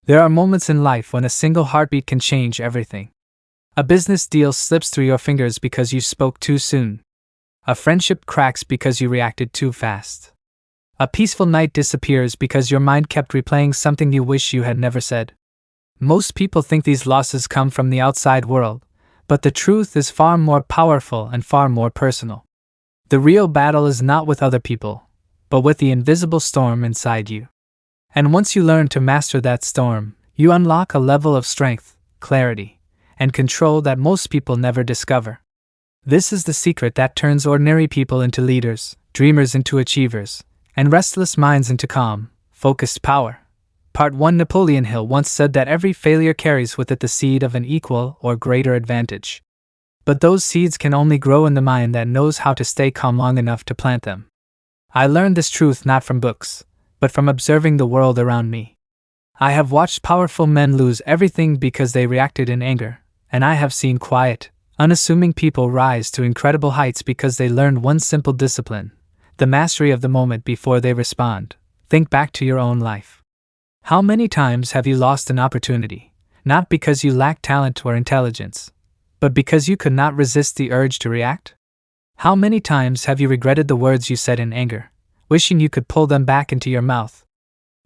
There are moments in life when a single heartbeat can change everything. A business deal slips through your fingers because you spoke too soon. A friendship cracks because you reacted too fast. A peaceful night disappears because your mind kept replaying something you wish you had never said. Most people think these losses come from the outside world, but the truth is far more powerful and far more personal. The real battle is not with other people, but with the invisible storm inside you. And once you learn to master that storm, you unlock a level of strength, clarity, and control that most people never discover. This is the secret that turns ordinary people into leaders, dreamers into achievers, and restless minds into calm, focused power. Part 1. Napoleon Hill once said that every failure carries with it the seed of an equal or greater advantage. But those seeds can only grow in the mind that knows how to stay calm long enough to plant them. I learned this truth not from books, but from observing the world around me. I have watched powerful men lose everything because they reacted in anger, and I have seen quiet, unassuming people rise to incredible heights because they learned one simple discipline: the mastery of the moment before they respond. Think back to your own life. How many times have you lost an opportunity, not because you lacked talent or intelligence, but because you could not resist the urge to react? How many times have you regretted the words you said in anger, wishing you could pull them back into your mouth?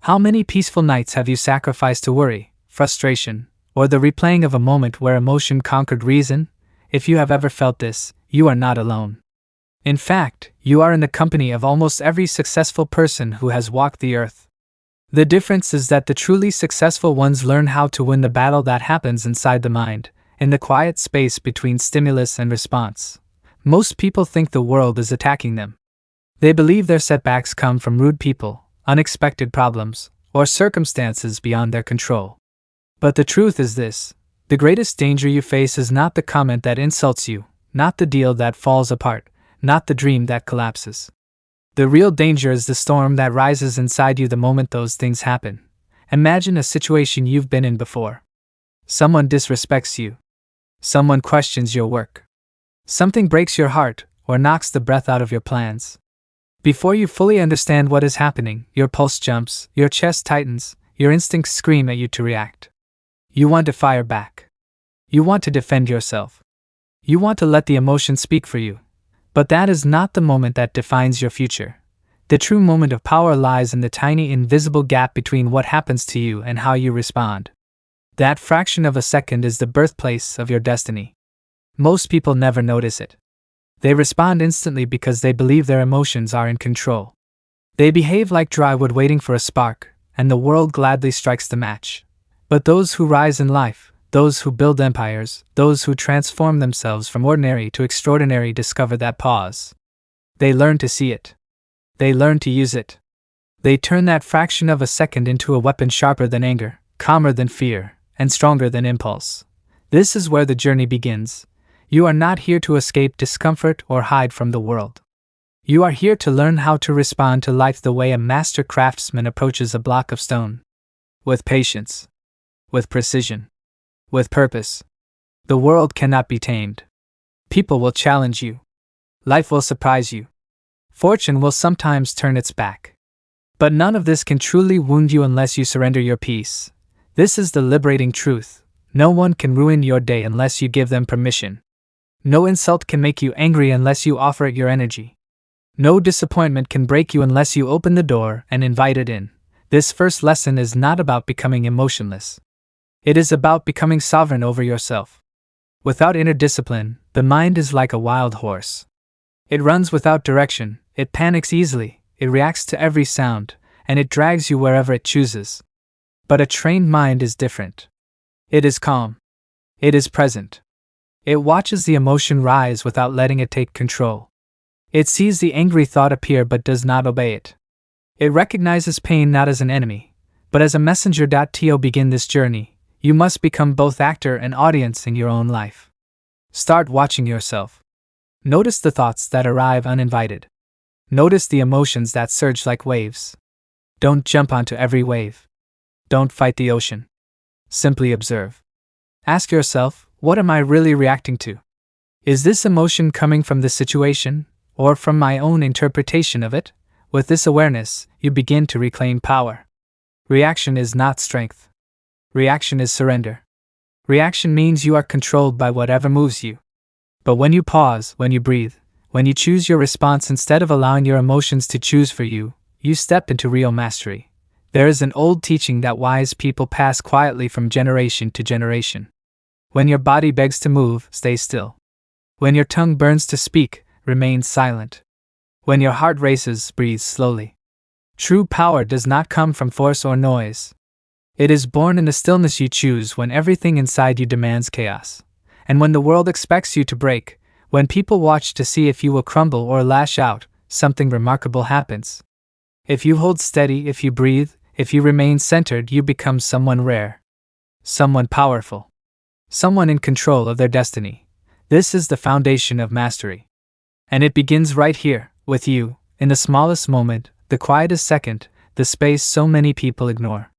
How many peaceful nights have you sacrificed to worry, frustration, or the replaying of a moment where emotion conquered reason? If you have ever felt this, you are not alone. In fact, you are in the company of almost every successful person who has walked the earth. The difference is that the truly successful ones learn how to win the battle that happens inside the mind, in the quiet space between stimulus and response. Most people think the world is attacking them. They believe their setbacks come from rude people, unexpected problems, or circumstances beyond their control. But the truth is this: the greatest danger you face is not the comment that insults you, not the deal that falls apart, not the dream that collapses. The real danger is the storm that rises inside you the moment those things happen. Imagine a situation you've been in before. Someone disrespects you. Someone questions your work. Something breaks your heart or knocks the breath out of your plans. Before you fully understand what is happening, your pulse jumps, your chest tightens, your instincts scream at you to react. You want to fire back. You want to defend yourself. You want to let the emotion speak for you. But that is not the moment that defines your future. The true moment of power lies in the tiny invisible gap between what happens to you and how you respond. That fraction of a second is the birthplace of your destiny. Most people never notice it. They respond instantly because they believe their emotions are in control. They behave like dry wood waiting for a spark, and the world gladly strikes the match. But those who rise in life, those who build empires, those who transform themselves from ordinary to extraordinary discover that pause. They learn to see it. They learn to use it. They turn that fraction of a second into a weapon sharper than anger, calmer than fear, and stronger than impulse. This is where the journey begins. You are not here to escape discomfort or hide from the world. You are here to learn how to respond to life the way a master craftsman approaches a block of stone. With patience. With precision. With purpose. The world cannot be tamed. People will challenge you. Life will surprise you. Fortune will sometimes turn its back. But none of this can truly wound you unless you surrender your peace. This is the liberating truth. No one can ruin your day unless you give them permission. No insult can make you angry unless you offer it your energy. No disappointment can break you unless you open the door and invite it in. This first lesson is not about becoming emotionless. It is about becoming sovereign over yourself. Without inner discipline, the mind is like a wild horse. It runs without direction, it panics easily, it reacts to every sound, and it drags you wherever it chooses. But a trained mind is different. It is calm. It is present. It watches the emotion rise without letting it take control. It sees the angry thought appear but does not obey it. It recognizes pain not as an enemy, but as a messenger. To begin this journey, you must become both actor and audience in your own life. Start watching yourself. Notice the thoughts that arrive uninvited. Notice the emotions that surge like waves. Don't jump onto every wave. Don't fight the ocean. Simply observe. Ask yourself, what am I really reacting to? Is this emotion coming from the situation, or from my own interpretation of it? With this awareness, you begin to reclaim power. Reaction is not strength. Reaction is surrender. Reaction means you are controlled by whatever moves you. But when you pause, when you breathe, when you choose your response instead of allowing your emotions to choose for you, you step into real mastery. There is an old teaching that wise people pass quietly from generation to generation. When your body begs to move, stay still. When your tongue burns to speak, remain silent. When your heart races, breathe slowly. True power does not come from force or noise. It is born in the stillness you choose when everything inside you demands chaos. And when the world expects you to break, when people watch to see if you will crumble or lash out, something remarkable happens. If you hold steady, if you breathe, if you remain centered, you become someone rare. Someone powerful. Someone in control of their destiny. This is the foundation of mastery. And it begins right here, with you, in the smallest moment, the quietest second, the space so many people ignore.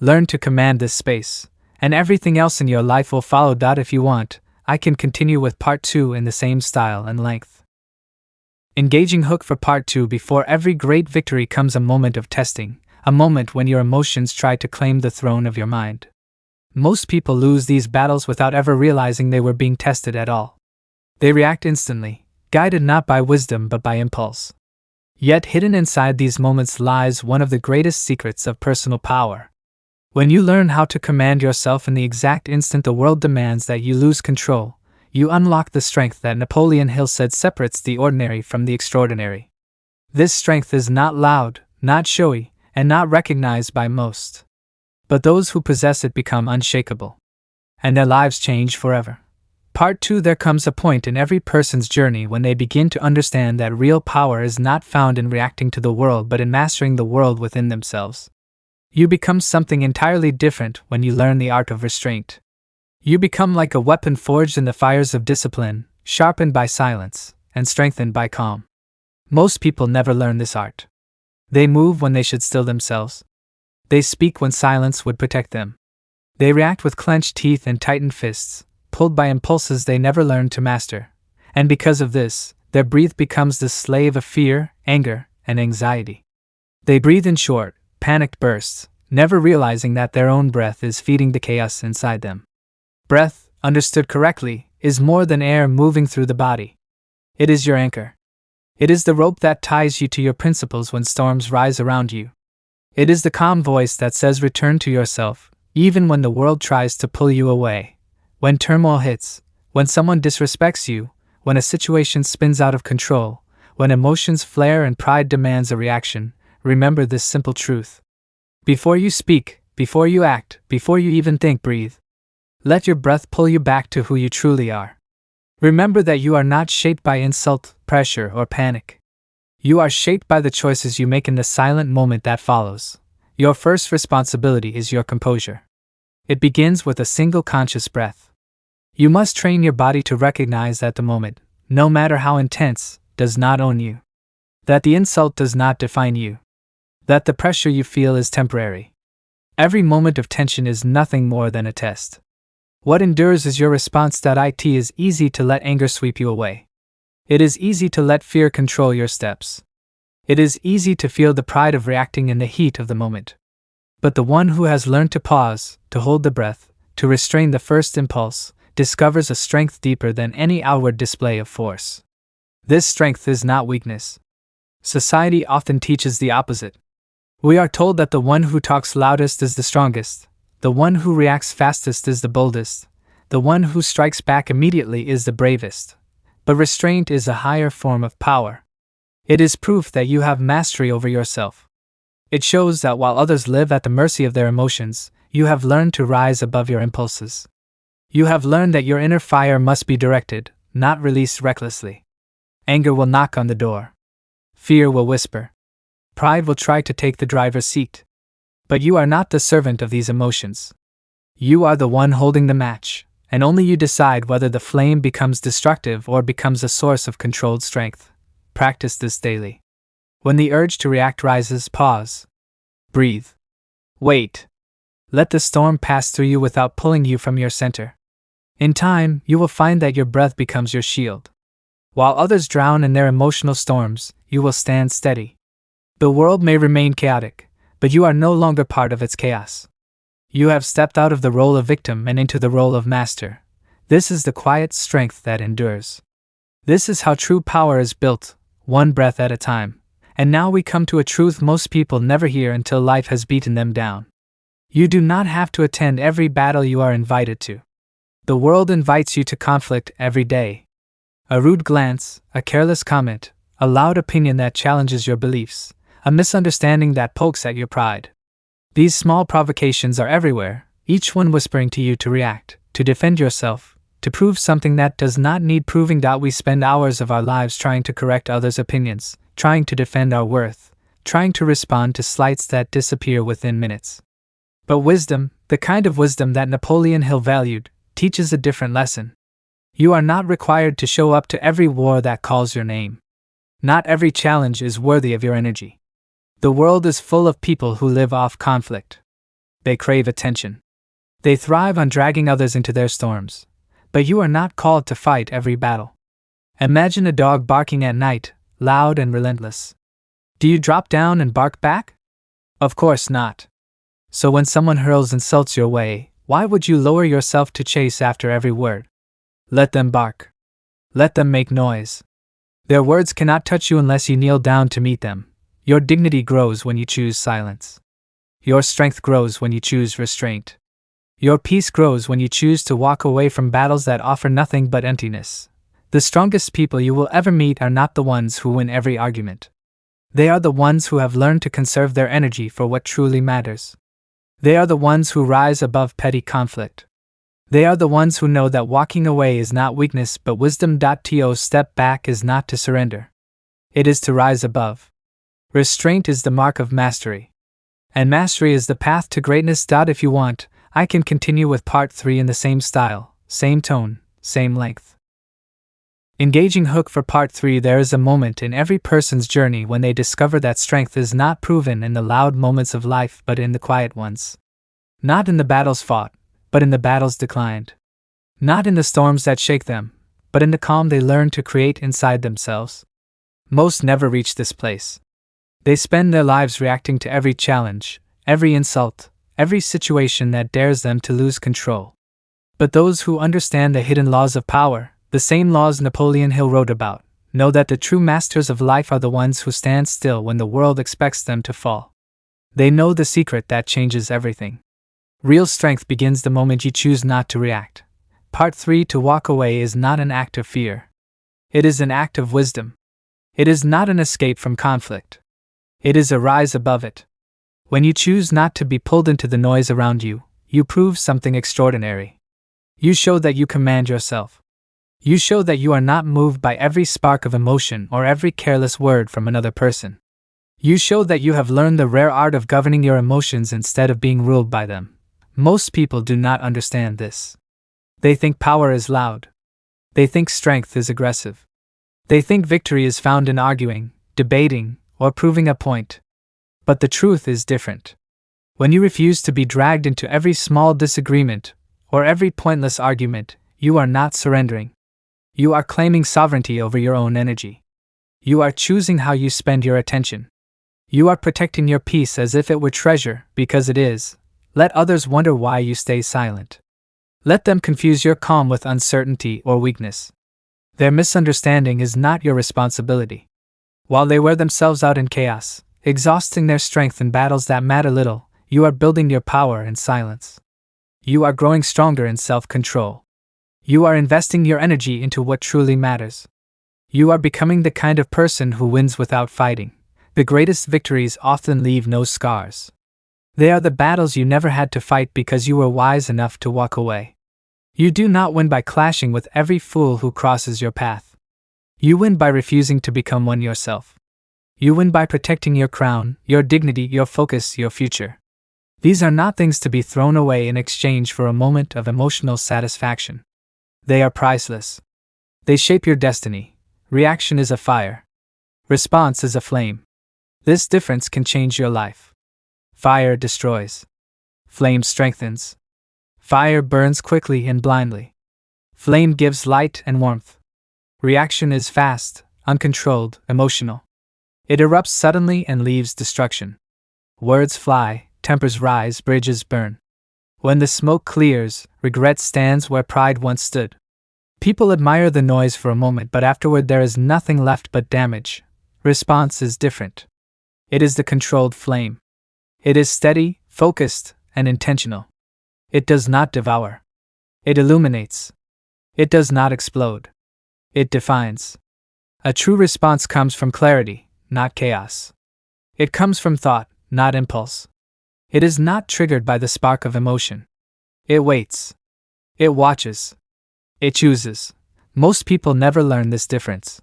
Learn to command this space, and everything else in your life will follow. If you want, I can continue with part 2 in the same style and length. Engaging hook for part 2. Before every great victory comes a moment of testing, a moment when your emotions try to claim the throne of your mind. Most people lose these battles without ever realizing they were being tested at all. They react instantly, guided not by wisdom but by impulse. Yet hidden inside these moments lies one of the greatest secrets of personal power. When you learn how to command yourself in the exact instant the world demands that you lose control, you unlock the strength that Napoleon Hill said separates the ordinary from the extraordinary. This strength is not loud, not showy, and not recognized by most. But those who possess it become unshakable. And their lives change forever. Part 2. There comes a point in every person's journey when they begin to understand that real power is not found in reacting to the world but in mastering the world within themselves. You become something entirely different when you learn the art of restraint. You become like a weapon forged in the fires of discipline, sharpened by silence, and strengthened by calm. Most people never learn this art. They move when they should still themselves. They speak when silence would protect them. They react with clenched teeth and tightened fists, pulled by impulses they never learned to master. And because of this, their breath becomes the slave of fear, anger, and anxiety. They breathe in short, panicked bursts, never realizing that their own breath is feeding the chaos inside them. Breath, understood correctly, is more than air moving through the body. It is your anchor. It is the rope that ties you to your principles when storms rise around you. It is the calm voice that says return to yourself, even when the world tries to pull you away. When turmoil hits, when someone disrespects you, when a situation spins out of control, when emotions flare and pride demands a reaction, remember this simple truth. Before you speak, before you act, before you even think, breathe. Let your breath pull you back to who you truly are. Remember that you are not shaped by insult, pressure, or panic. You are shaped by the choices you make in the silent moment that follows. Your first responsibility is your composure. It begins with a single conscious breath. You must train your body to recognize that the moment, no matter how intense, does not own you. That the insult does not define you. That the pressure you feel is temporary. Every moment of tension is nothing more than a test. What endures is your response. It is easy to let anger sweep you away. It is easy to let fear control your steps. It is easy to feel the pride of reacting in the heat of the moment. But the one who has learned to pause, to hold the breath, to restrain the first impulse, discovers a strength deeper than any outward display of force. This strength is not weakness. Society often teaches the opposite. We are told that the one who talks loudest is the strongest, the one who reacts fastest is the boldest, the one who strikes back immediately is the bravest. But restraint is a higher form of power. It is proof that you have mastery over yourself. It shows that while others live at the mercy of their emotions, you have learned to rise above your impulses. You have learned that your inner fire must be directed, not released recklessly. Anger will knock on the door. Fear will whisper. Pride will try to take the driver's seat. But you are not the servant of these emotions. You are the one holding the match, and only you decide whether the flame becomes destructive or becomes a source of controlled strength. Practice this daily. When the urge to react rises, pause. Breathe. Wait. Let the storm pass through you without pulling you from your center. In time, you will find that your breath becomes your shield. While others drown in their emotional storms, you will stand steady. The world may remain chaotic, but you are no longer part of its chaos. You have stepped out of the role of victim and into the role of master. This is the quiet strength that endures. This is how true power is built, one breath at a time. And now we come to a truth most people never hear until life has beaten them down. You do not have to attend every battle you are invited to. The world invites you to conflict every day. A rude glance, a careless comment, a loud opinion that challenges your beliefs, a misunderstanding that pokes at your pride. These small provocations are everywhere, each one whispering to you to react, to defend yourself, to prove something that does not need proving. We spend hours of our lives trying to correct others' opinions, trying to defend our worth, trying to respond to slights that disappear within minutes. But wisdom, the kind of wisdom that Napoleon Hill valued, teaches a different lesson. You are not required to show up to every war that calls your name. Not every challenge is worthy of your energy. The world is full of people who live off conflict. They crave attention. They thrive on dragging others into their storms. But you are not called to fight every battle. Imagine a dog barking at night, loud and relentless. Do you drop down and bark back? Of course not. So when someone hurls insults your way, why would you lower yourself to chase after every word? Let them bark. Let them make noise. Their words cannot touch you unless you kneel down to meet them. Your dignity grows when you choose silence. Your strength grows when you choose restraint. Your peace grows when you choose to walk away from battles that offer nothing but emptiness. The strongest people you will ever meet are not the ones who win every argument. They are the ones who have learned to conserve their energy for what truly matters. They are the ones who rise above petty conflict. They are the ones who know that walking away is not weakness but wisdom. To step back is not to surrender. It is to rise above. Restraint is the mark of mastery. And mastery is the path to greatness. If you want, I can continue with part 3 in the same style, same tone, same length. Engaging hook for part 3. There is a moment in every person's journey when they discover that strength is not proven in the loud moments of life but in the quiet ones. Not in the battles fought, but in the battles declined. Not in the storms that shake them, but in the calm they learn to create inside themselves. Most never reach this place. They spend their lives reacting to every challenge, every insult, every situation that dares them to lose control. But those who understand the hidden laws of power, the same laws Napoleon Hill wrote about, know that the true masters of life are the ones who stand still when the world expects them to fall. They know the secret that changes everything. Real strength begins the moment you choose not to react. Part 3. To walk away is not an act of fear. It is an act of wisdom. It is not an escape from conflict. It is a rise above it. When you choose not to be pulled into the noise around you, you prove something extraordinary. You show that you command yourself. You show that you are not moved by every spark of emotion or every careless word from another person. You show that you have learned the rare art of governing your emotions instead of being ruled by them. Most people do not understand this. They think power is loud. They think strength is aggressive. They think victory is found in arguing, debating, or proving a point. But the truth is different. When you refuse to be dragged into every small disagreement or every pointless argument, you are not surrendering. You are claiming sovereignty over your own energy. You are choosing how you spend your attention. You are protecting your peace as if it were treasure, because it is. Let others wonder why you stay silent. Let them confuse your calm with uncertainty or weakness. Their misunderstanding is not your responsibility. While they wear themselves out in chaos, exhausting their strength in battles that matter little, you are building your power in silence. You are growing stronger in self-control. You are investing your energy into what truly matters. You are becoming the kind of person who wins without fighting. The greatest victories often leave no scars. They are the battles you never had to fight because you were wise enough to walk away. You do not win by clashing with every fool who crosses your path. You win by refusing to become one yourself. You win by protecting your crown, your dignity, your focus, your future. These are not things to be thrown away in exchange for a moment of emotional satisfaction. They are priceless. They shape your destiny. Reaction is a fire. Response is a flame. This difference can change your life. Fire destroys. Flame strengthens. Fire burns quickly and blindly. Flame gives light and warmth. Reaction is fast, uncontrolled, emotional. It erupts suddenly and leaves destruction. Words fly, tempers rise, bridges burn. When the smoke clears, regret stands where pride once stood. People admire the noise for a moment, but afterward there is nothing left but damage. Response is different. It is the controlled flame. It is steady, focused, and intentional. It does not devour. It illuminates. It does not explode. It defines. A true response comes from clarity, not chaos. It comes from thought, not impulse. It is not triggered by the spark of emotion. It waits. It watches. It chooses. Most people never learn this difference.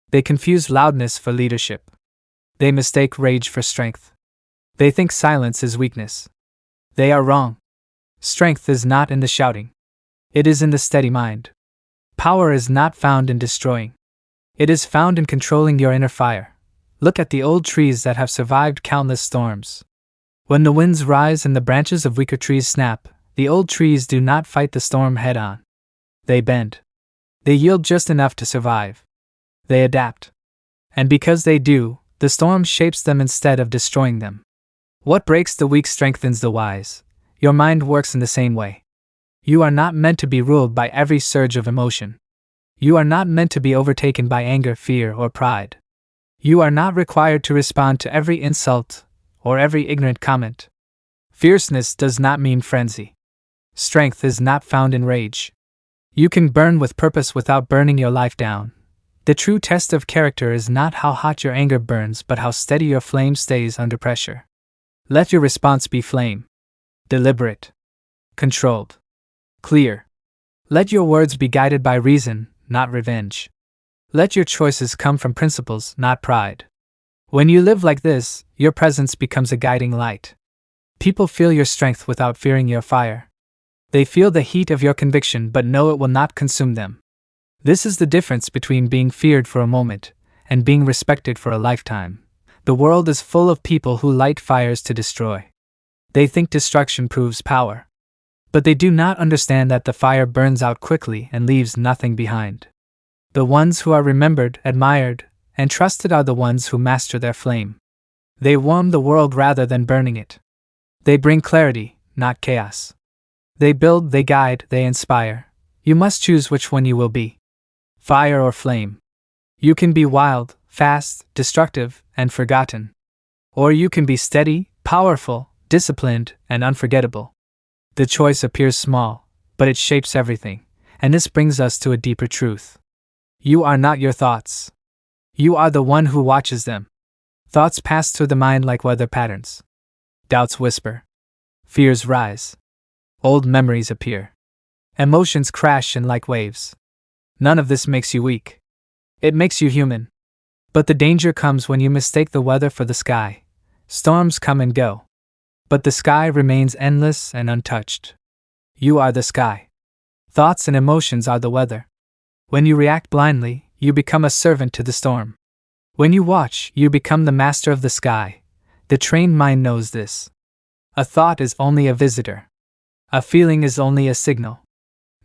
They confuse loudness for leadership. They mistake rage for strength. They think silence is weakness. They are wrong. Strength is not in the shouting. It is in the steady mind. Power is not found in destroying. It is found in controlling your inner fire. Look at the old trees that have survived countless storms. When the winds rise and the branches of weaker trees snap, the old trees do not fight the storm head-on. They bend. They yield just enough to survive. They adapt. And because they do, the storm shapes them instead of destroying them. What breaks the weak strengthens the wise. Your mind works in the same way. You are not meant to be ruled by every surge of emotion. You are not meant to be overtaken by anger, fear, or pride. You are not required to respond to every insult or every ignorant comment. Fierceness does not mean frenzy. Strength is not found in rage. You can burn with purpose without burning your life down. The true test of character is not how hot your anger burns, but how steady your flame stays under pressure. Let your response be flame. Deliberate. Controlled. Clear. Let your words be guided by reason, not revenge. Let your choices come from principles, not pride. When you live like this, your presence becomes a guiding light. People feel your strength without fearing your fire. They feel the heat of your conviction but know it will not consume them. This is the difference between being feared for a moment and being respected for a lifetime. The world is full of people who light fires to destroy. They think destruction proves power. But they do not understand that the fire burns out quickly and leaves nothing behind. The ones who are remembered, admired, and trusted are the ones who master their flame. They warm the world rather than burning it. They bring clarity, not chaos. They build, they guide, they inspire. You must choose which one you will be. Fire or flame. You can be wild, fast, destructive, and forgotten. Or you can be steady, powerful, disciplined, and unforgettable. The choice appears small, but it shapes everything, and this brings us to a deeper truth. You are not your thoughts. You are the one who watches them. Thoughts pass through the mind like weather patterns. Doubts whisper. Fears rise. Old memories appear. Emotions crash in like waves. None of this makes you weak. It makes you human. But the danger comes when you mistake the weather for the sky. Storms come and go. But the sky remains endless and untouched. You are the sky. Thoughts and emotions are the weather. When you react blindly, you become a servant to the storm. When you watch, you become the master of the sky. The trained mind knows this. A thought is only a visitor. A feeling is only a signal.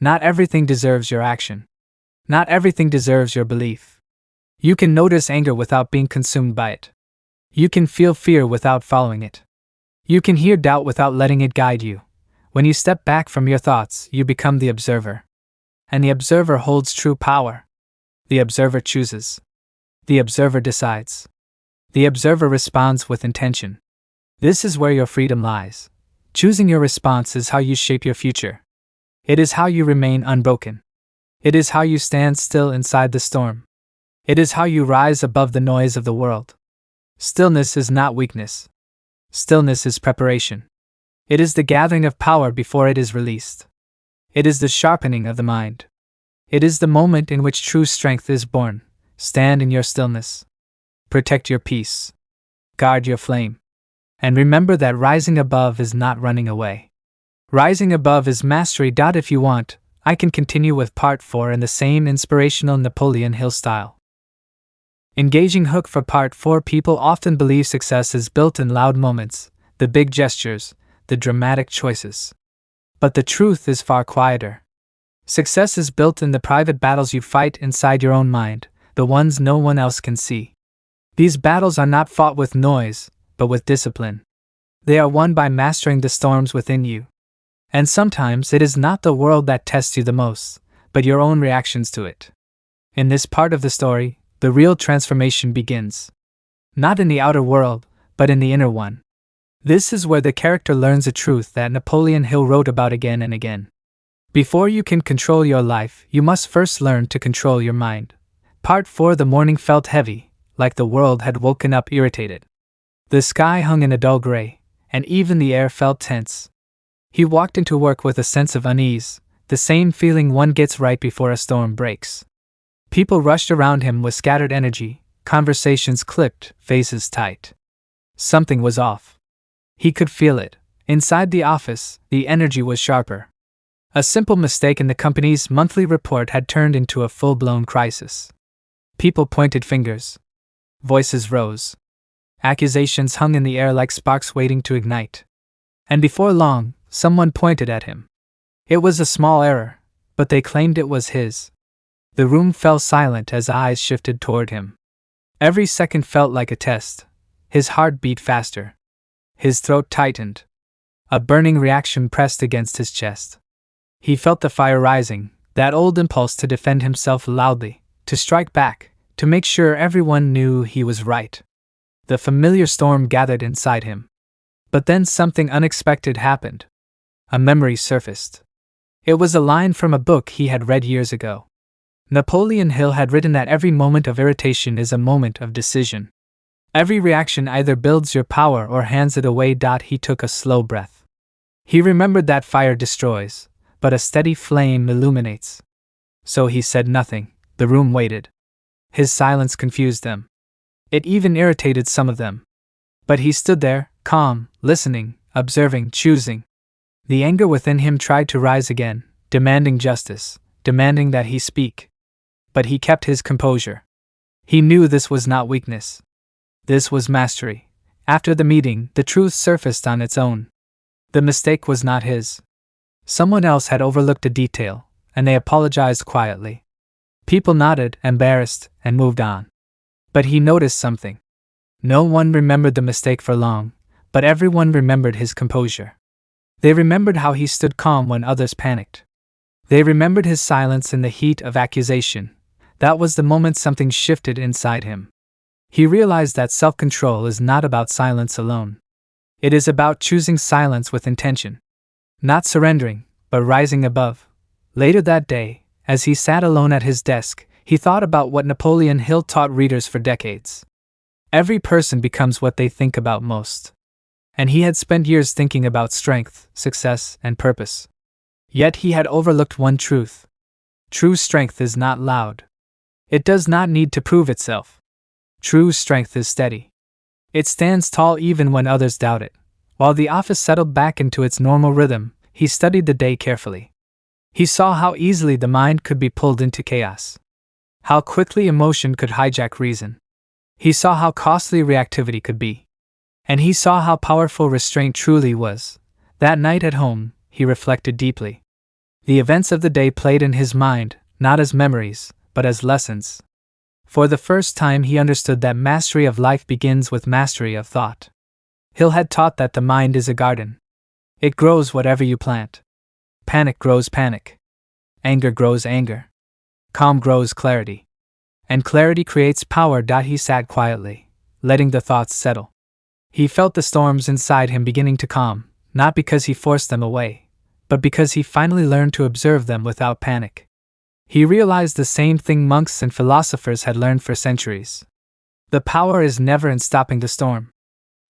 Not everything deserves your action. Not everything deserves your belief. You can notice anger without being consumed by it. You can feel fear without following it. You can hear doubt without letting it guide you. When you step back from your thoughts, you become the observer. And the observer holds true power. The observer chooses. The observer decides. The observer responds with intention. This is where your freedom lies. Choosing your response is how you shape your future. It is how you remain unbroken. It is how you stand still inside the storm. It is how you rise above the noise of the world. Stillness is not weakness. Stillness is preparation. It is the gathering of power before it is released. It is the sharpening of the mind. It is the moment in which true strength is born. Stand in your stillness. Protect your peace. Guard your flame. And remember that rising above is not running away. Rising above is mastery. If you want, I can continue with part 4 in the same inspirational Napoleon Hill style. Engaging hook for part 4. People often believe success is built in loud moments, the big gestures, the dramatic choices. But the truth is far quieter. Success is built in the private battles you fight inside your own mind, the ones no one else can see. These battles are not fought with noise, but with discipline. They are won by mastering the storms within you. And sometimes it is not the world that tests you the most, but your own reactions to it. In this part of the story, the real transformation begins. Not in the outer world, but in the inner one. This is where the character learns a truth that Napoleon Hill wrote about again and again. Before you can control your life, you must first learn to control your mind. Part 4. The morning felt heavy, like the world had woken up irritated. The sky hung in a dull gray, and even the air felt tense. He walked into work with a sense of unease, the same feeling one gets right before a storm breaks. People rushed around him with scattered energy, conversations clipped, faces tight. Something was off. He could feel it. Inside the office, the energy was sharper. A simple mistake in the company's monthly report had turned into a full-blown crisis. People pointed fingers. Voices rose. Accusations hung in the air like sparks waiting to ignite. And before long, someone pointed at him. It was a small error, but they claimed it was his. The room fell silent as eyes shifted toward him. Every second felt like a test. His heart beat faster. His throat tightened. A burning reaction pressed against his chest. He felt the fire rising, that old impulse to defend himself loudly, to strike back, to make sure everyone knew he was right. The familiar storm gathered inside him. But then something unexpected happened. A memory surfaced. It was a line from a book he had read years ago. Napoleon Hill had written that every moment of irritation is a moment of decision. Every reaction either builds your power or hands it away. He took a slow breath. He remembered that fire destroys, but a steady flame illuminates. So he said nothing. The room waited. His silence confused them. It even irritated some of them. But he stood there, calm, listening, observing, choosing. The anger within him tried to rise again, demanding justice, demanding that he speak. But he kept his composure. He knew this was not weakness. This was mastery. After the meeting, the truth surfaced on its own. The mistake was not his. Someone else had overlooked a detail, and they apologized quietly. People nodded, embarrassed, and moved on. But he noticed something. No one remembered the mistake for long, but everyone remembered his composure. They remembered how he stood calm when others panicked. They remembered his silence in the heat of accusation. That was the moment something shifted inside him. He realized that self-control is not about silence alone. It is about choosing silence with intention. Not surrendering, but rising above. Later that day, as he sat alone at his desk, he thought about what Napoleon Hill taught readers for decades. Every person becomes what they think about most. And he had spent years thinking about strength, success, and purpose. Yet he had overlooked one truth. True strength is not loud. It does not need to prove itself. True strength is steady. It stands tall even when others doubt it. While the office settled back into its normal rhythm, he studied the day carefully. He saw how easily the mind could be pulled into chaos. How quickly emotion could hijack reason. He saw how costly reactivity could be. And he saw how powerful restraint truly was. That night at home, he reflected deeply. The events of the day played in his mind, not as memories, but as lessons. For the first time he understood that mastery of life begins with mastery of thought. Hill had taught that the mind is a garden. It grows whatever you plant. Panic grows panic. Anger grows anger. Calm grows clarity. And clarity creates power. He sat quietly, letting the thoughts settle. He felt the storms inside him beginning to calm, not because he forced them away, but because he finally learned to observe them without panic. He realized the same thing monks and philosophers had learned for centuries. The power is never in stopping the storm.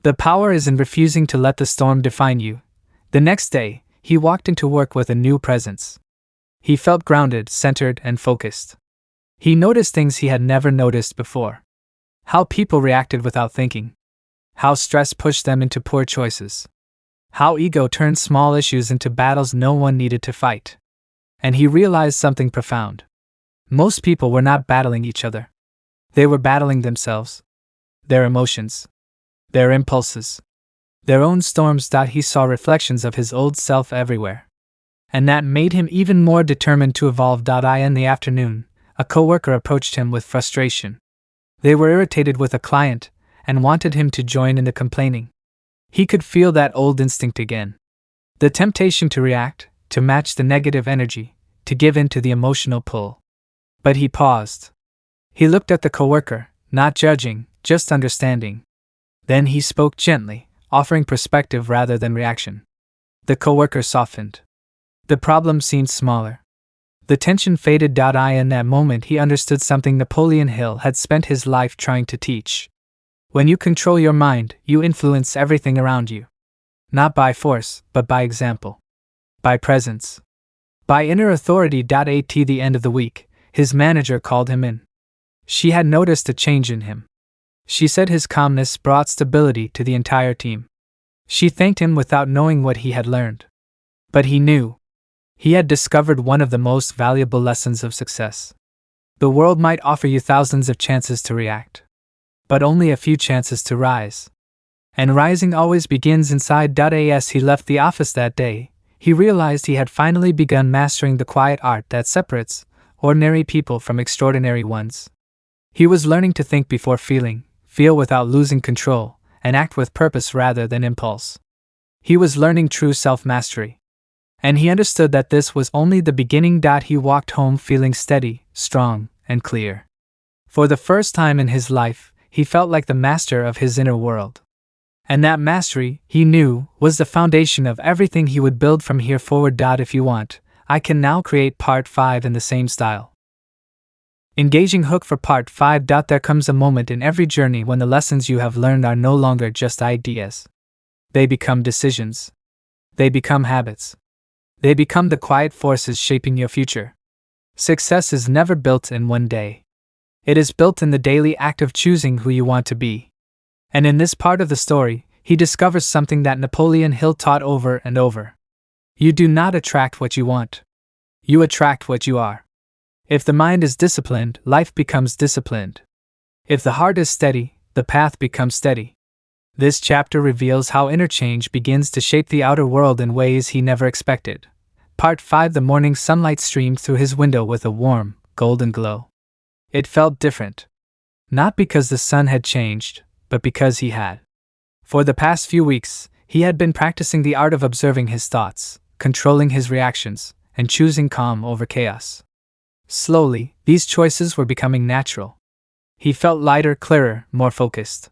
The power is in refusing to let the storm define you. The next day, he walked into work with a new presence. He felt grounded, centered, and focused. He noticed things he had never noticed before. How people reacted without thinking. How stress pushed them into poor choices. How ego turned small issues into battles no one needed to fight. And he realized something profound. Most people were not battling each other. They were battling themselves. Their emotions. Their impulses. Their own storms. He saw reflections of his old self everywhere. And that made him even more determined to evolve. In the afternoon, a coworker approached him with frustration. They were irritated with a client and wanted him to join in the complaining. He could feel that old instinct again. The temptation to react, to match the negative energy, to give in to the emotional pull. But he paused. He looked at the coworker, not judging, just understanding. Then he spoke gently, offering perspective rather than reaction. The coworker softened. The problem seemed smaller. The tension faded. In that moment he understood something Napoleon Hill had spent his life trying to teach. When you control your mind, you influence everything around you. Not by force, but by example. By presence. By inner authority. At the end of the week, his manager called him in. She had noticed a change in him. She said his calmness brought stability to the entire team. She thanked him without knowing what he had learned. But he knew. He had discovered one of the most valuable lessons of success. The world might offer you thousands of chances to react, but only a few chances to rise. And rising always begins inside. As he left the office that day, he realized he had finally begun mastering the quiet art that separates ordinary people from extraordinary ones. He was learning to think before feeling, feel without losing control, and act with purpose rather than impulse. He was learning true self-mastery. And he understood that this was only the beginning. He walked home feeling steady, strong, and clear. For the first time in his life, he felt like the master of his inner world. And that mastery, he knew, was the foundation of everything he would build from here forward. If you want, I can now create part 5 in the same style. Engaging hook for part 5. There comes a moment in every journey when the lessons you have learned are no longer just ideas. They become decisions. They become habits. They become the quiet forces shaping your future. Success is never built in one day. It is built in the daily act of choosing who you want to be. And in this part of the story, he discovers something that Napoleon Hill taught over and over. You do not attract what you want. You attract what you are. If the mind is disciplined, life becomes disciplined. If the heart is steady, the path becomes steady. This chapter reveals how inner change begins to shape the outer world in ways he never expected. Part 5. The morning sunlight streamed through his window with a warm, golden glow. It felt different. Not because the sun had changed, but because he had. For the past few weeks, he had been practicing the art of observing his thoughts, controlling his reactions, and choosing calm over chaos. Slowly, these choices were becoming natural. He felt lighter, clearer, more focused.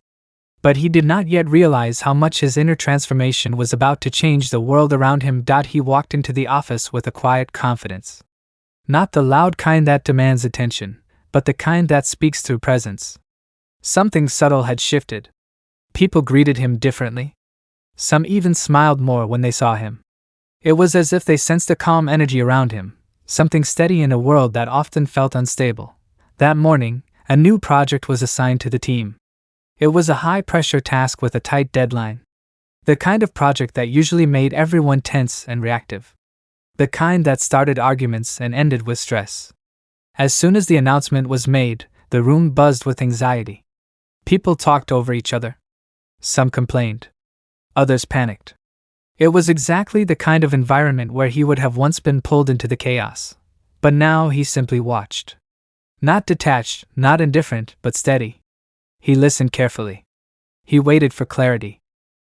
But he did not yet realize how much his inner transformation was about to change the world around him. He walked into the office with a quiet confidence. Not the loud kind that demands attention, but the kind that speaks through presence. Something subtle had shifted. People greeted him differently. Some even smiled more when they saw him. It was as if they sensed a calm energy around him, something steady in a world that often felt unstable. That morning, a new project was assigned to the team. It was a high-pressure task with a tight deadline. The kind of project that usually made everyone tense and reactive. The kind that started arguments and ended with stress. As soon as the announcement was made, the room buzzed with anxiety. People talked over each other. Some complained. Others panicked. It was exactly the kind of environment where he would have once been pulled into the chaos. But now he simply watched. Not detached, not indifferent, but steady. He listened carefully. He waited for clarity.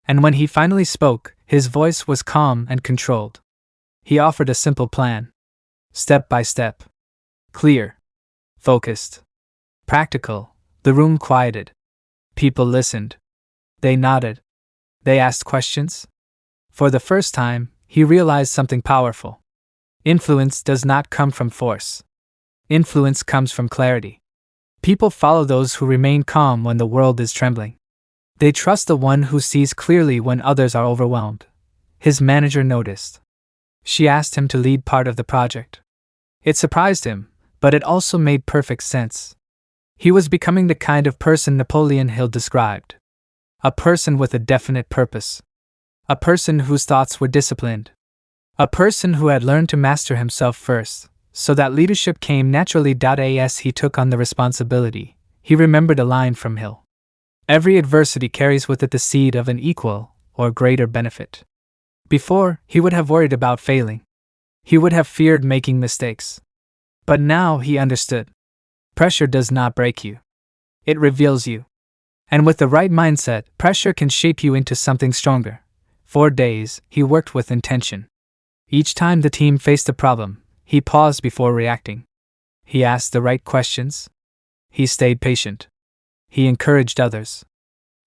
And when he finally spoke, his voice was calm and controlled. He offered a simple plan. Step by step. Clear. Focused. Practical. The room quieted. People listened. They nodded. They asked questions. For the first time, he realized something powerful. Influence does not come from force. Influence comes from clarity. People follow those who remain calm when the world is trembling. They trust the one who sees clearly when others are overwhelmed. His manager noticed. She asked him to lead part of the project. It surprised him, but it also made perfect sense. He was becoming the kind of person Napoleon Hill described. A person with a definite purpose. A person whose thoughts were disciplined. A person who had learned to master himself first, so that leadership came naturally. As he took on the responsibility, he remembered a line from Hill. Every adversity carries with it the seed of an equal or greater benefit. Before, he would have worried about failing. He would have feared making mistakes. But now he understood. Pressure does not break you. It reveals you. And with the right mindset, pressure can shape you into something stronger, 4 days, he worked with intention. Each time the team faced a problem, he paused before reacting. He asked the right questions. He stayed patient. He encouraged others.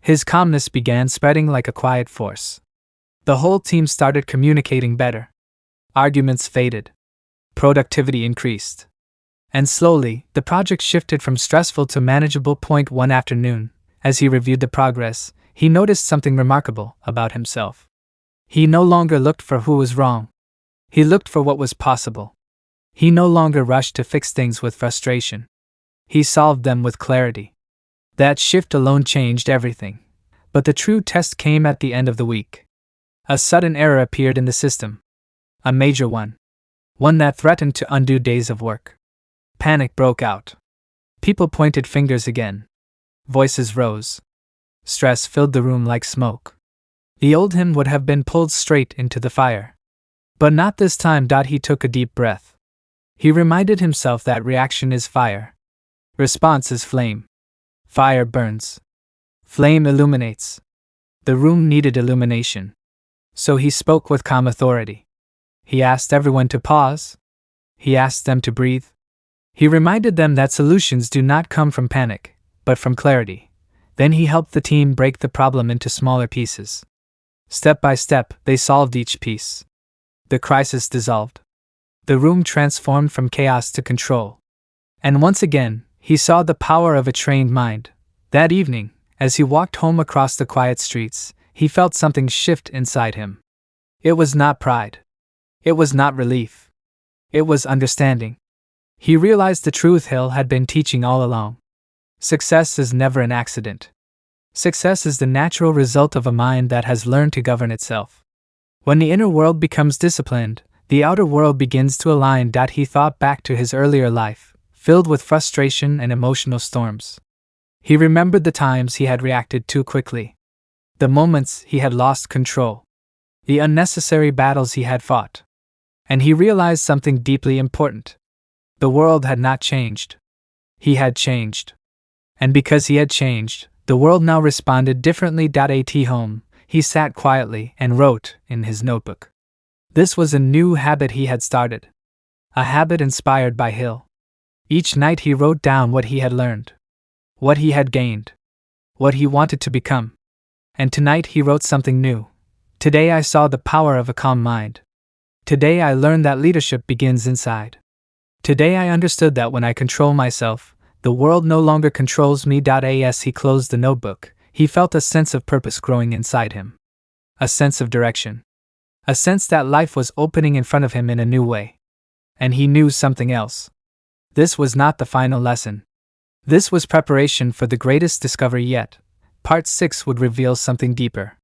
His calmness began spreading like a quiet force. The whole team started communicating better. Arguments faded. Productivity increased. And slowly, the project shifted from stressful to manageable. One afternoon, as he reviewed the progress, he noticed something remarkable about himself. He no longer looked for who was wrong. He looked for what was possible. He no longer rushed to fix things with frustration. He solved them with clarity. That shift alone changed everything. But the true test came at the end of the week. A sudden error appeared in the system. A major one. One that threatened to undo days of work. Panic broke out. People pointed fingers again. Voices rose. Stress filled the room like smoke. The old him would have been pulled straight into the fire. But not this time. He took a deep breath. He reminded himself that reaction is fire. Response is flame. Fire burns. Flame illuminates. The room needed illumination. So he spoke with calm authority. He asked everyone to pause. He asked them to breathe. He reminded them that solutions do not come from panic, but from clarity. Then he helped the team break the problem into smaller pieces. Step by step, they solved each piece. The crisis dissolved. The room transformed from chaos to control. And once again, he saw the power of a trained mind. That evening, as he walked home across the quiet streets, he felt something shift inside him. It was not pride. It was not relief. It was understanding. He realized the truth Hill had been teaching all along. Success is never an accident. Success is the natural result of a mind that has learned to govern itself. When the inner world becomes disciplined, the outer world begins to align. He thought back to his earlier life, filled with frustration and emotional storms. He remembered the times he had reacted too quickly. The moments he had lost control. The unnecessary battles he had fought. And he realized something deeply important. The world had not changed. He had changed. And because he had changed, the world now responded differently. At home, he sat quietly and wrote in his notebook. This was a new habit he had started. A habit inspired by Hill. Each night he wrote down what he had learned. What he had gained. What he wanted to become. And tonight he wrote something new. Today I saw the power of a calm mind. Today I learned that leadership begins inside. Today I understood that when I control myself, the world no longer controls me. As he closed the notebook, he felt a sense of purpose growing inside him. A sense of direction. A sense that life was opening in front of him in a new way. And he knew something else. This was not the final lesson. This was preparation for the greatest discovery yet. Part 6 would reveal something deeper.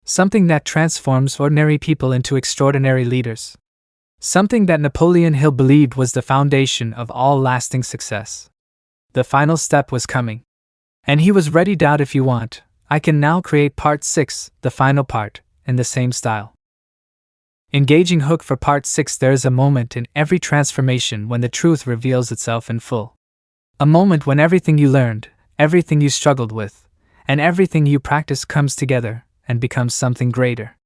Something that transforms ordinary people into extraordinary leaders. Something that Napoleon Hill believed was the foundation of all lasting success. The final step was coming. And he was ready. If you want, I can now create Part 6, the final part, in the same style. Engaging hook for Part 6. There is a moment in every transformation when the truth reveals itself in full. A moment when everything you learned, everything you struggled with, and everything you practiced comes together and becomes something greater.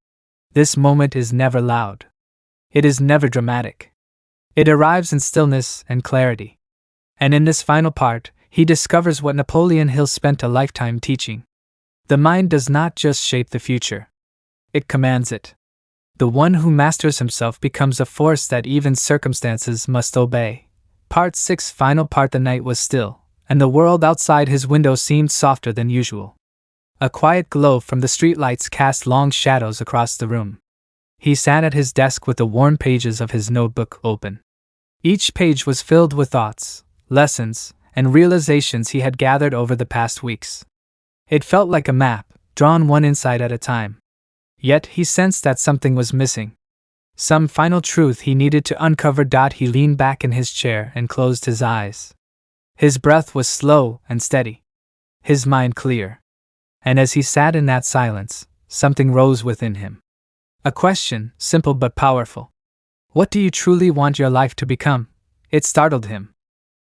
This moment is never loud. It is never dramatic. It arrives in stillness and clarity. And in this final part, he discovers what Napoleon Hill spent a lifetime teaching. The mind does not just shape the future. It commands it. The one who masters himself becomes a force that even circumstances must obey. Part 6. Final part. The night was still, and the world outside his window seemed softer than usual. A quiet glow from the streetlights cast long shadows across the room. He sat at his desk with the worn pages of his notebook open. Each page was filled with thoughts, lessons, and realizations he had gathered over the past weeks. It felt like a map, drawn one insight at a time. Yet he sensed that something was missing. Some final truth he needed to uncover. He leaned back in his chair and closed his eyes. His breath was slow and steady. His mind clear. And as he sat in that silence, something rose within him. A question, simple but powerful. What do you truly want your life to become? It startled him.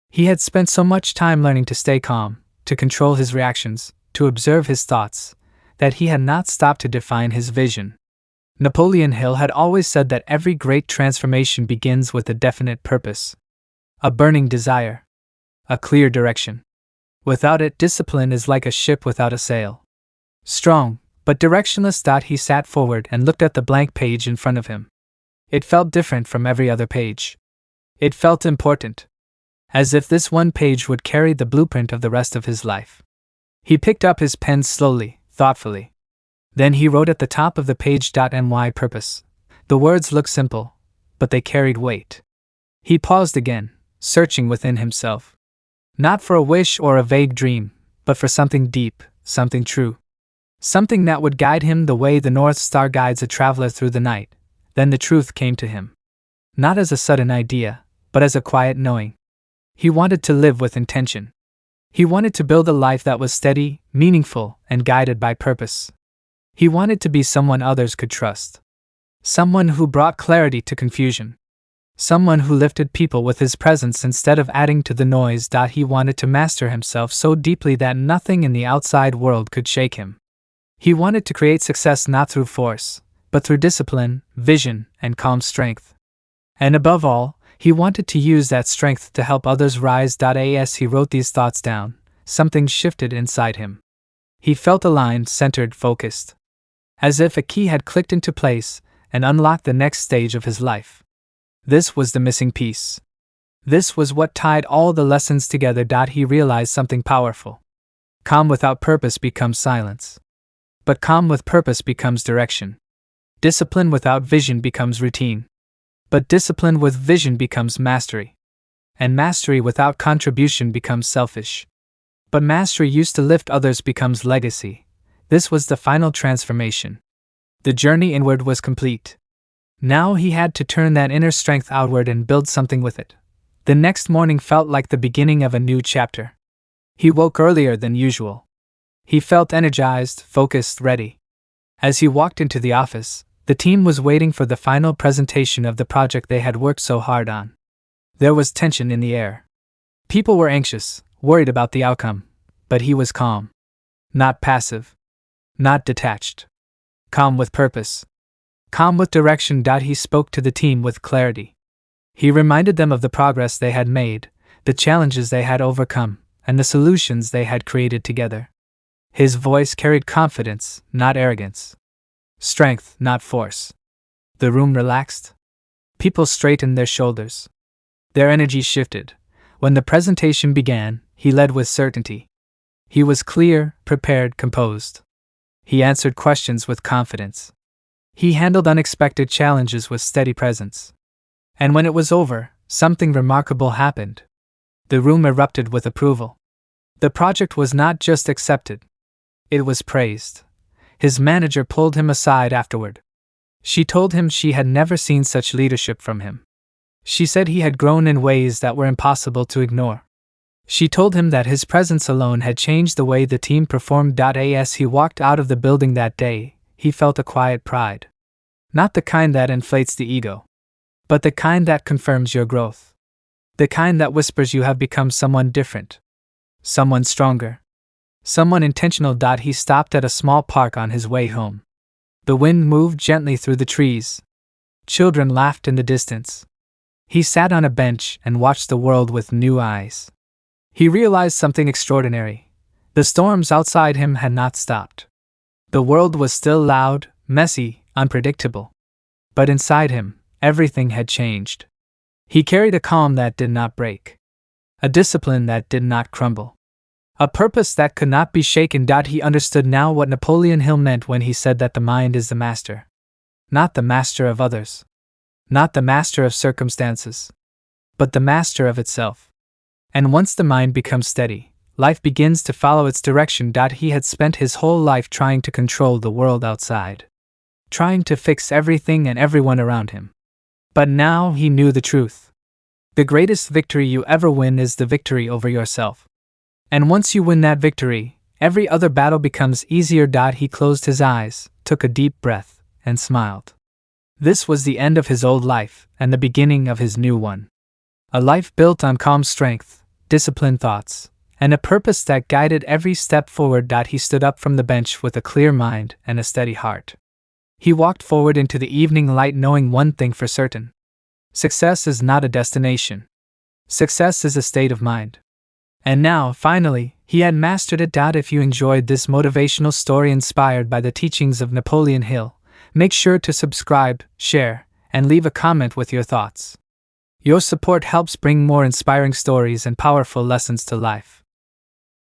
He had spent so much time learning to stay calm, to control his reactions, to observe his thoughts, that he had not stopped to define his vision. Napoleon Hill had always said that every great transformation begins with a definite purpose, a burning desire, a clear direction. Without it, discipline is like a ship without a sail. Strong, but directionless. He sat forward and looked at the blank page in front of him. It felt different from every other page. It felt important, as if this one page would carry the blueprint of the rest of his life. He picked up his pen slowly, thoughtfully. Then he wrote at the top of the page "My purpose." The words looked simple, but they carried weight. He paused again, searching within himself. Not for a wish or a vague dream, but for something deep, something true. Something that would guide him the way the North Star guides a traveler through the night. Then the truth came to him. Not as a sudden idea, but as a quiet knowing. He wanted to live with intention. He wanted to build a life that was steady, meaningful, and guided by purpose. He wanted to be someone others could trust. Someone who brought clarity to confusion. Someone who lifted people with his presence instead of adding to the noise. He wanted to master himself so deeply that nothing in the outside world could shake him. He wanted to create success not through force, but through discipline, vision, and calm strength. And above all, he wanted to use that strength to help others rise. As he wrote these thoughts down, something shifted inside him. He felt aligned, centered, focused. As if a key had clicked into place and unlocked the next stage of his life. This was the missing piece. This was what tied all the lessons together. He realized something powerful. Calm without purpose becomes silence. But calm with purpose becomes direction. Discipline without vision becomes routine. But discipline with vision becomes mastery. And mastery without contribution becomes selfish. But mastery used to lift others becomes legacy. This was the final transformation. The journey inward was complete. Now he had to turn that inner strength outward and build something with it. The next morning felt like the beginning of a new chapter. He woke earlier than usual. He felt energized, focused, ready. As he walked into the office, the team was waiting for the final presentation of the project they had worked so hard on. There was tension in the air. People were anxious, worried about the outcome, but he was calm. Not passive. Not detached. Calm with purpose. Calm with direction. He spoke to the team with clarity. He reminded them of the progress they had made, the challenges they had overcome, and the solutions they had created together. His voice carried confidence, not arrogance. Strength, not force. The room relaxed. People straightened their shoulders. Their energy shifted. When the presentation began, he led with certainty. He was clear, prepared, composed. He answered questions with confidence. He handled unexpected challenges with steady presence. And when it was over, something remarkable happened. The room erupted with approval. The project was not just accepted. It was praised. His manager pulled him aside afterward. She told him she had never seen such leadership from him. She said he had grown in ways that were impossible to ignore. She told him that his presence alone had changed the way the team performed. As he walked out of the building that day, he felt a quiet pride. Not the kind that inflates the ego, but the kind that confirms your growth. The kind that whispers you have become someone different. Someone stronger. Someone intentional. He stopped at a small park on his way home. The wind moved gently through the trees. Children laughed in the distance. He sat on a bench and watched the world with new eyes. He realized something extraordinary. The storms outside him had not stopped. The world was still loud, messy, unpredictable. But inside him, everything had changed. He carried a calm that did not break. A discipline that did not crumble. A purpose that could not be shaken. He understood now what Napoleon Hill meant when he said that the mind is the master. Not the master of others. Not the master of circumstances. But the master of itself. And once the mind becomes steady, life begins to follow its direction. He had spent his whole life trying to control the world outside. Trying to fix everything and everyone around him. But now he knew the truth. The greatest victory you ever win is the victory over yourself. And once you win that victory, every other battle becomes easier. He closed his eyes, took a deep breath, and smiled. This was the end of his old life, and the beginning of his new one. A life built on calm strength, disciplined thoughts, and a purpose that guided every step forward. He stood up from the bench with a clear mind and a steady heart. He walked forward into the evening light knowing one thing for certain. Success is not a destination. Success is a state of mind. And now, finally, he had mastered it. If you enjoyed this motivational story inspired by the teachings of Napoleon Hill, make sure to subscribe, share, and leave a comment with your thoughts. Your support helps bring more inspiring stories and powerful lessons to life.